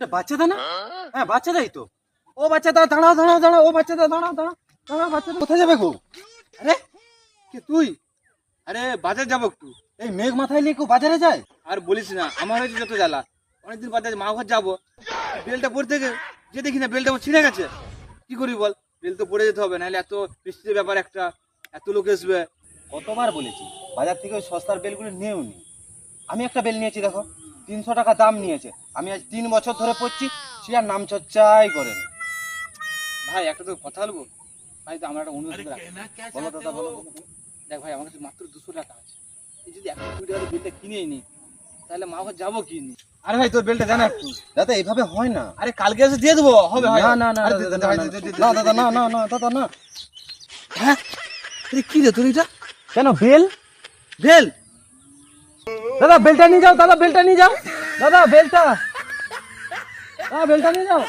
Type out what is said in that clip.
ওটা বাচ্চাদা না? হ্যাঁ বাচ্চাদাই তো। ও বাচ্চাদা দাঁড়াও দাঁড়াও দাঁড়াও, ও বাচ্চাদা দাঁড়াও দাঁড়াও দাঁড়াও, বাচ্চাদা কোথায় যাবে গো? আরে কে তুই? আরে বাজার যাবো একটু। এই মেঘ মাথায় নিয়ে কেউ বাজারে যায়? আর বলিস না, আমার হয়েছে যত জ্বালা। অনেকদিন বাদে মা ঘর যাবো, বেলটা পড়ে থেকে যে দেখি না বেলটা আমার ছিঁড়ে গেছে। কি করি বল, বেল তো পড়ে যেতে হবে, নাহলে এত বৃষ্টির ব্যাপার একটা, এত লোক আসবে। কতবার বলেছি বাজার থেকে ওই সস্তার বেলগুলো নিয়েও নি। আমি একটা বেল নিয়েছি, দেখো 300 টাকা দাম নিয়েছে। আমি আজ 3 বছর ধরে পড়ছি, সে আর নাম চর্চাই করেনি। ভাই একটা তো কথা বলবো ভাই, তো আমার একটা অনুরোধ রাখ। বলো দাদা বলো। দেখ ভাই, আমার কাছে মাত্র 200 টাকা আছে। এই যদি 1 কোটি টাকা বেলটা কিনে নি, তাহলে মা ঘর যাবো কি নি? আরে ভাই তোর বেলটা জানা একটু। দাদা এইভাবে হয় না। আরে কালকে এসে দিয়ে দেবো, হবে হয় না না না আরে দাদা, দে, ভাই, না, দে, দে, দে, না দে, দাদা, দে, না দে। না না দাদা না। হ্যাঁ আরে কি রে তোর এটা? কেন বেল? বেল? দাদা বেলটা নিয়ে যাও, দাদা বেলটা নিয়ে যাও, দাদা বেলটা, বেলটা নিয়ে যাও।